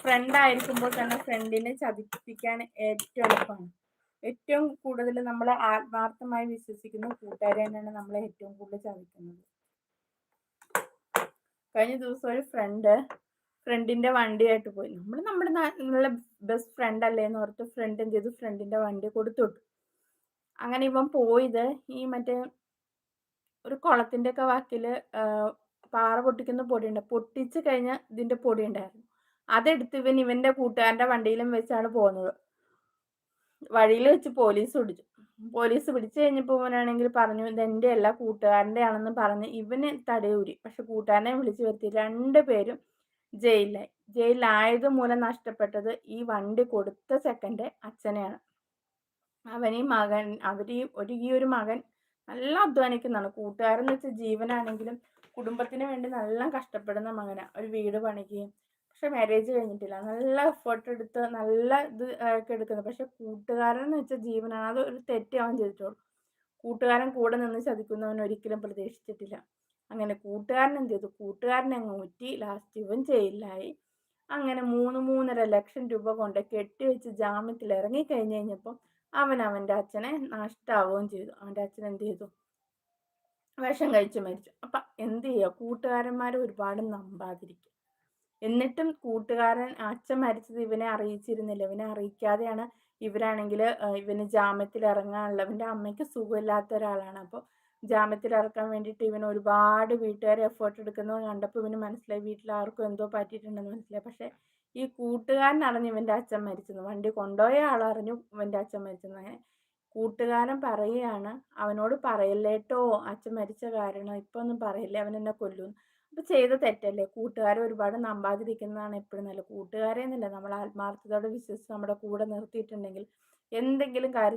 Front ആയിരിക്കുമ്പോൾ തന്നെ ഫ്രണ്ടിനെ ചതിപ്പിക്കാൻ ഏറ്റവും എളുപ്പമാണ്. ഏറ്റവും കൂടുതൽ നമ്മൾ ആത്മാർത്ഥമായി വിശ്വസിക്കുന്ന കൂട്ടുകാരെ തന്നെയാണ് നമ്മളെ ഏറ്റവും കൂടുതൽ ചതിക്കുന്നത്. കഴിഞ്ഞ ദിവസം ഒരു ഫ്രണ്ടിന്റെ വണ്ടിയായിട്ട് പോയി. നമ്മുടെ ബെസ്റ്റ് ഫ്രണ്ട് അല്ലേന്ന് ഓർത്ത് ഫ്രണ്ട് എന്ത് ചെയ്തു, ഫ്രണ്ടിന്റെ വണ്ടി കൊടുത്തുവിട്ടു. അങ്ങനെ ഇവൻ പോയത് ഈ മറ്റേ ഒരു കുളത്തിന്റെ ഒക്കെ വാക്കില് പാറ പൊട്ടിക്കുന്ന പൊടിയുണ്ട്, പൊട്ടിച്ച് കഴിഞ്ഞ ഇതിന്റെ പൊടി ഉണ്ടായിരുന്നു. അതെടുത്ത് ഇവന്റെ കൂട്ടുകാരന്റെ വണ്ടിയിലും വെച്ചാണ് പോകുന്നത്. വഴിയിൽ വെച്ച് പോലീസ് പിടിച്ചു കഴിഞ്ഞപ്പോൾ ഇവനാണെങ്കിൽ പറഞ്ഞു ഇതെന്റെ അല്ല കൂട്ടുകാരന്റെ ആണെന്ന് പറഞ്ഞ് ഇവന് തടയൂരി. പക്ഷെ കൂട്ടുകാരനെ വിളിച്ചു വരുത്തി. രണ്ടുപേരും ജയിലിലായത് മൂലം നഷ്ടപ്പെട്ടത് ഈ വണ്ടി കൊടുത്ത ചെക്കൻ്റെ അച്ഛനെയാണ്. ഈ ഒരു മകൻ നല്ല അധ്വാനിക്കുന്നതാണ്. കൂട്ടുകാരെന്ന് വെച്ചാൽ ജീവനാണെങ്കിലും കുടുംബത്തിന് വേണ്ടി നല്ല കഷ്ടപ്പെടുന്ന മകനാണ്. ഒരു വീട് പണിക്കുകയും, പക്ഷെ മാരേജ് കഴിഞ്ഞിട്ടില്ല, നല്ല എഫേർട്ട് എടുത്ത് നല്ല ഇത് ഒക്കെ എടുക്കുന്നത്. പക്ഷെ കൂട്ടുകാരെന്ന് വെച്ചാൽ ജീവനാണ്. അത് ഒരു തെറ്റ് അവൻ ചെയ്തിട്ടുള്ളൂ. കൂട്ടുകാരൻ കൂടെ നിന്ന് ചതിക്കുന്നവൻ ഒരിക്കലും പ്രതീക്ഷിച്ചിട്ടില്ല. അങ്ങനെ കൂട്ടുകാരൻ എന്ത് ചെയ്തു, കൂട്ടുകാരനെ അങ്ങ് ഊറ്റി. ലാസ്റ്റ് ഇവൻ ജയിലിലായി. അങ്ങനെ 3-3.5 ലക്ഷം രൂപ കൊണ്ട് കെട്ടിവെച്ച് ജാമ്യത്തിൽ ഇറങ്ങി കഴിഞ്ഞപ്പോൾ അവൻ്റെ അച്ഛനെ നഷ്ടാവുകയും ചെയ്തു. അവൻ്റെ അച്ഛൻ എന്ത് ചെയ്തു, വിഷം കഴിച്ച് മരിച്ചു. അപ്പം എന്ത് ചെയ്യുക, കൂട്ടുകാരന്മാരെ ഒരുപാട് നമ്പാതിരിക്കുക. എന്നിട്ടും കൂട്ടുകാരൻ അച്ഛൻ മരിച്ചത് ഇവനെ അറിയിച്ചിരുന്നില്ല. ഇവനെ അറിയിക്കാതെയാണ് ഇവരാണെങ്കിൽ ഇവന് ജാമ്യത്തിൽ ഇറങ്ങാനുള്ള, ഇവൻ്റെ അമ്മയ്ക്ക് സുഖമില്ലാത്ത ഒരാളാണ്. അപ്പോൾ ജാമ്യത്തിൽ ഇറക്കാൻ വേണ്ടിയിട്ട് ഇവൻ ഒരുപാട് വീട്ടുകാർ എഫേർട്ട് എടുക്കുന്നത് കണ്ടപ്പോൾ ഇവന് മനസ്സിലായി വീട്ടിൽ ആർക്കും എന്തോ പറ്റിയിട്ടുണ്ടെന്ന് മനസ്സിലായി. പക്ഷേ ഈ കൂട്ടുകാരൻ അറിഞ്ഞു ഇവൻ്റെ അച്ഛൻ മരിച്ചെന്ന്, വണ്ടി കൊണ്ടുപോയ ആളറിഞ്ഞു ഇവൻ്റെ അച്ഛൻ മരിച്ചെന്ന്. അങ്ങനെ കൂട്ടുകാരൻ പറയുകയാണ് അവനോട് പറയല്ലേട്ടോ അച്ഛൻ മരിച്ച കാരണം, ഇപ്പൊ ഒന്നും പറയില്ലേ, അവൻ എന്നെ കൊല്ലുമെന്ന്. അപ്പൊ ചെയ്ത തെറ്റല്ലേ. കൂട്ടുകാരെ ഒരുപാട് നമ്പാതിരിക്കുന്നതാണ് എപ്പോഴും നല്ലത്. കൂട്ടുകാരെ എന്നല്ല, നമ്മൾ ആത്മാർത്ഥതയോടെ വിശ്വസിച്ച് നമ്മുടെ കൂടെ നിർത്തിയിട്ടുണ്ടെങ്കിൽ എന്തെങ്കിലും കാര്യത്തിൽ